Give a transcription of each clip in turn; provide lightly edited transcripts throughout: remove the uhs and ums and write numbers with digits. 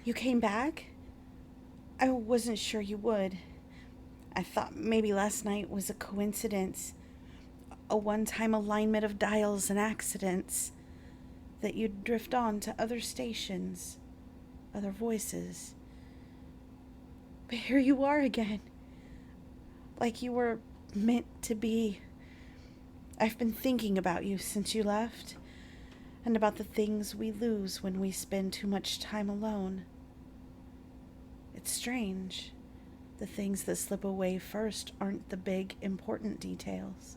You came back? I wasn't sure you would. I thought maybe last night was a coincidence, a one time alignment of dials and accidents, that you'd drift on to other stations, other voices. But here you are again, like you were meant to be. I've been thinking about you since you left, and about the things we lose when we spend too much time alone. It's strange. The things that slip away first aren't the big, important details.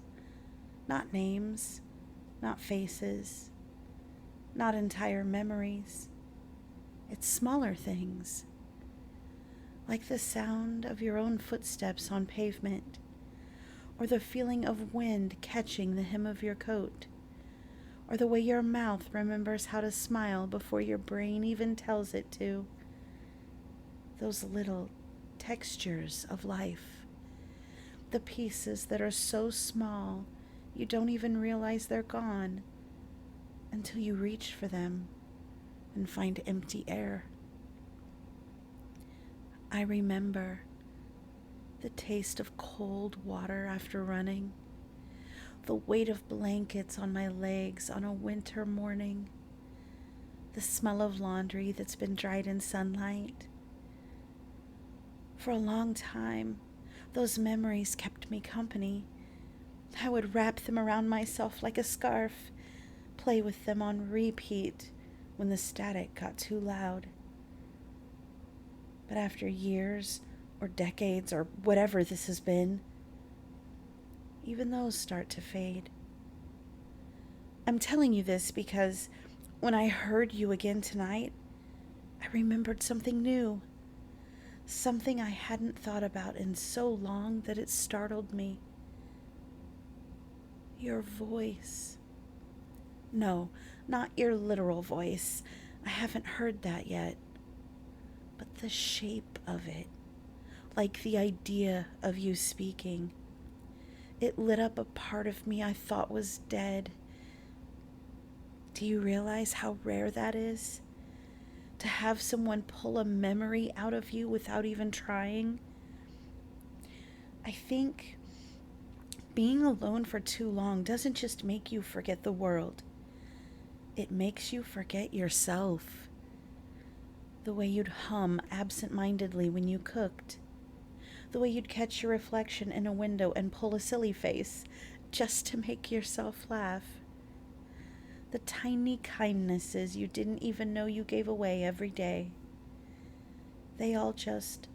Not names, not faces, not entire memories. It's smaller things, like the sound of your own footsteps on pavement, or the feeling of wind catching the hem of your coat, or the way your mouth remembers how to smile before your brain even tells it to. Those little textures of life, the pieces that are so small you don't even realize they're gone until you reach for them and find empty air. I remember the taste of cold water after running, the weight of blankets on my legs on a winter morning, the smell of laundry that's been dried in sunlight. For a long time, those memories kept me company. I would wrap them around myself like a scarf, play with them on repeat when the static got too loud. But after years, or decades, or whatever this has been, even those start to fade. I'm telling you this because when I heard you again tonight, I remembered something new. Something I hadn't thought about in so long that it startled me. Your voice. No, not your literal voice. I haven't heard that yet. But the shape of it, like the idea of you speaking. It lit up a part of me I thought was dead. Do you realize how rare that is? To have someone pull a memory out of you without even trying? I think being alone for too long doesn't just make you forget the world. It makes you forget yourself. The way you'd hum absent-mindedly when you cooked. The way you'd catch your reflection in a window and pull a silly face just to make yourself laugh. The tiny kindnesses you didn't even know you gave away every day. They all just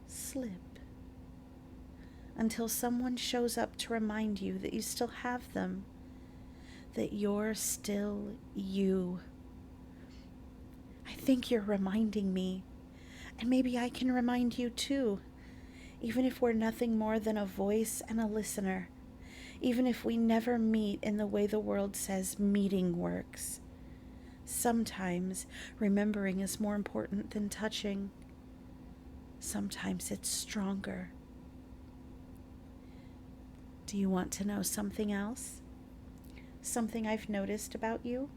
slip until someone shows up to remind you that you still have them, that you're still you. I think you're reminding me, and maybe I can remind you too, even if we're nothing more than a voice and a listener. Even if we never meet in the way the world says meeting works. Sometimes remembering is more important than touching. Sometimes it's stronger. Do you want to know something else? Something I've noticed about you,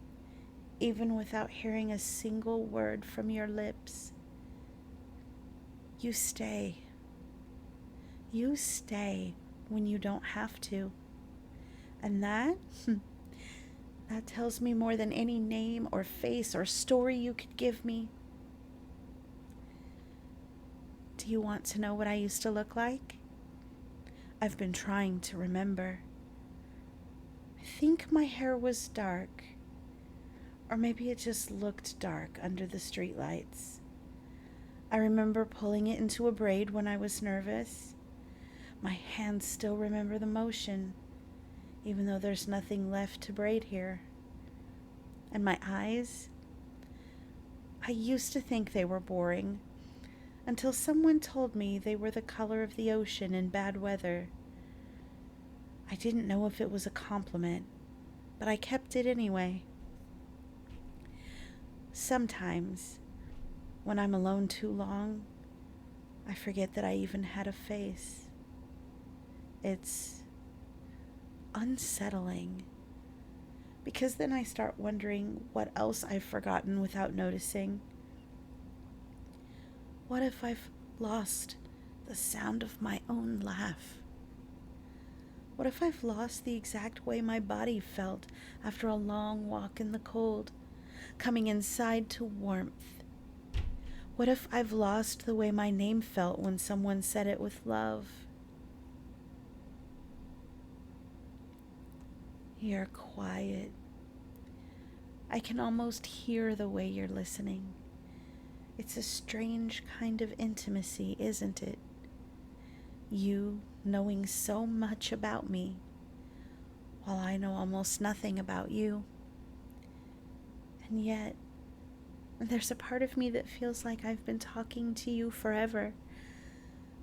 even without hearing a single word from your lips. You stay. You stay when you don't have to. And that tells me more than any name or face or story you could give me. Do you want to know what I used to look like? I've been trying to remember. I think my hair was dark, or maybe it just looked dark under the streetlights. I remember pulling it into a braid when I was nervous. My hands still remember the motion, even though there's nothing left to braid here. And my eyes? I used to think they were boring, until someone told me they were the color of the ocean in bad weather. I didn't know if it was a compliment, but I kept it anyway. Sometimes, when I'm alone too long, I forget that I even had a face. It's unsettling, because then I start wondering what else I've forgotten without noticing. What if I've lost the sound of my own laugh? What if I've lost the exact way my body felt after a long walk in the cold, coming inside to warmth? What if I've lost the way my name felt when someone said it with love? You're quiet. I can almost hear the way you're listening. It's a strange kind of intimacy, isn't it? You knowing so much about me, while I know almost nothing about you. And yet, there's a part of me that feels like I've been talking to you forever,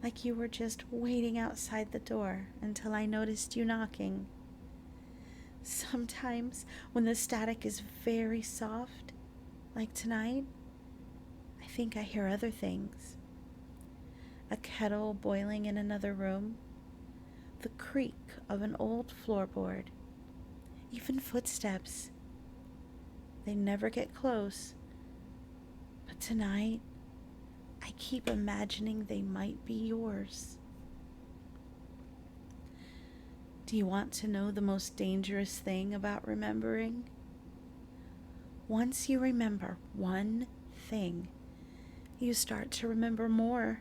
like you were just waiting outside the door until I noticed you knocking. Sometimes, when the static is very soft, like tonight, I think I hear other things. A kettle boiling in another room, the creak of an old floorboard, even footsteps. They never get close, but tonight, I keep imagining they might be yours. Do you want to know the most dangerous thing about remembering? Once you remember one thing, you start to remember more.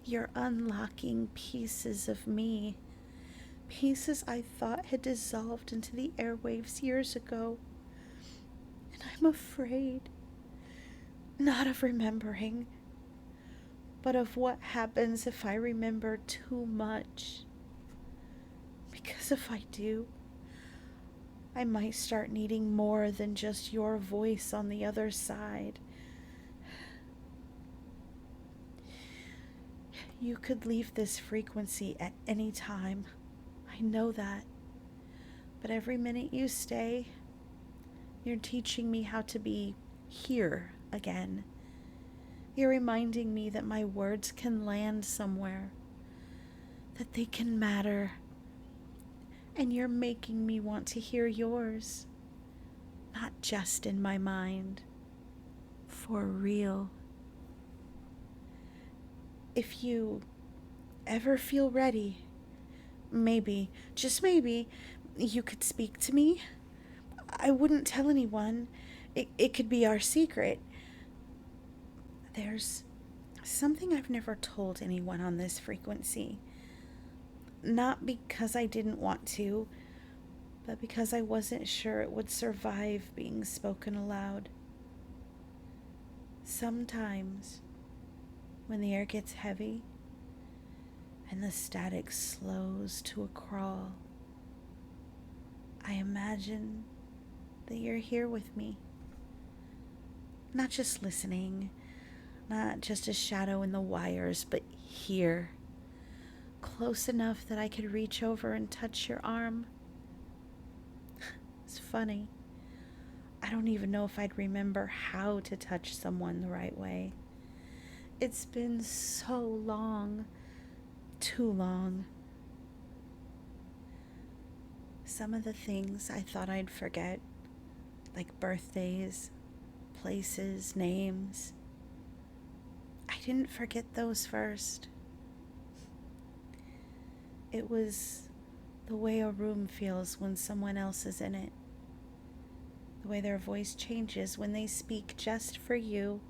You're unlocking pieces of me, pieces I thought had dissolved into the airwaves years ago. And I'm afraid, not of remembering, but of what happens if I remember too much. Because if I do, I might start needing more than just your voice on the other side. You could leave this frequency at any time. I know that. But every minute you stay, you're teaching me how to be here again. You're reminding me that my words can land somewhere, that they can matter. And you're making me want to hear yours, not just in my mind, for real. If you ever feel ready, maybe, just maybe, you could speak to me. I wouldn't tell anyone. It could be our secret. There's something I've never told anyone on this frequency. Not because I didn't want to, but because I wasn't sure it would survive being spoken aloud. Sometimes, when the air gets heavy and the static slows to a crawl, I imagine that you're here with me. Not just listening, not just a shadow in the wires, but here, close enough that I could reach over and touch your arm. It's funny. I don't even know if I'd remember how to touch someone the right way. It's been so long, too long. Some of the things I thought I'd forget, like birthdays, places, names, I didn't forget those first. It was the way a room feels when someone else is in it. The way their voice changes when they speak just for you.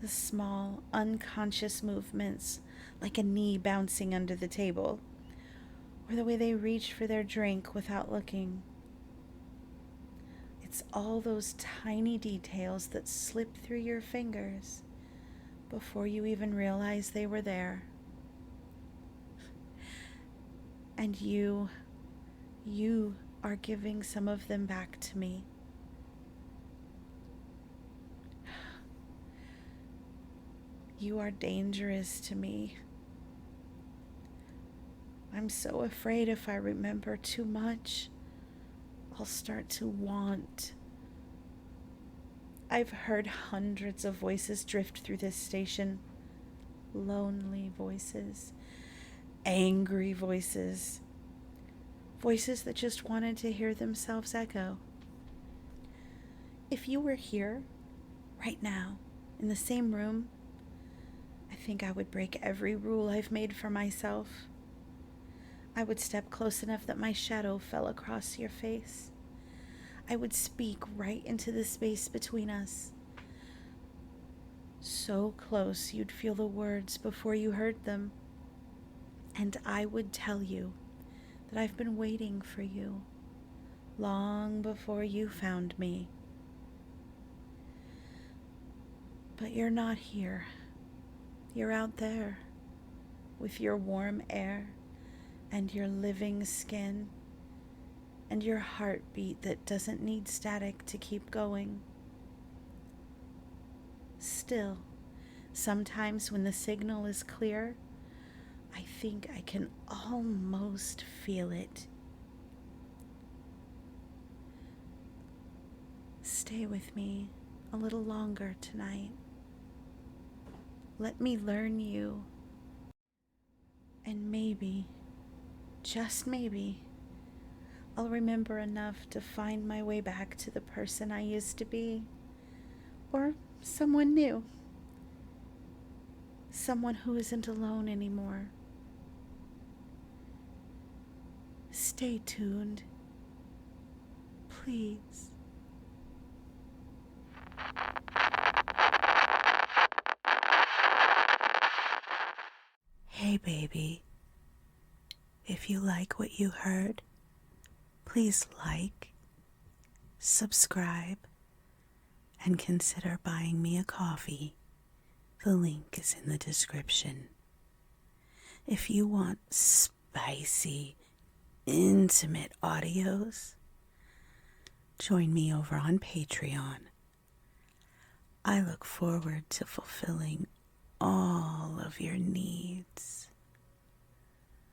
The small, unconscious movements, like a knee bouncing under the table, or the way they reach for their drink without looking. It's all those tiny details that slip through your fingers before you even realize they were there. And you are giving some of them back to me. You are dangerous to me. I'm so afraid if I remember too much, I'll start to want. I've heard hundreds of voices drift through this station. Lonely voices, angry voices, voices that just wanted to hear themselves echo. If you were here, right now, in the same room, think I would break every rule I've made for myself. I would step close enough that my shadow fell across your face. I would speak right into the space between us. So close you'd feel the words before you heard them. And I would tell you that I've been waiting for you long before you found me. But you're not here. You're out there with your warm air and your living skin and your heartbeat that doesn't need static to keep going. Still, sometimes when the signal is clear, I think I can almost feel it. Stay with me a little longer tonight. Let me learn you. And maybe, just maybe, I'll remember enough to find my way back to the person I used to be. Or someone new. Someone who isn't alone anymore. Stay tuned. Please. Hey, baby. If you like what you heard, please like, subscribe, and consider buying me a coffee. The link is in the description. If you want spicy, intimate audios, join me over on Patreon. I look forward to fulfilling all of your needs.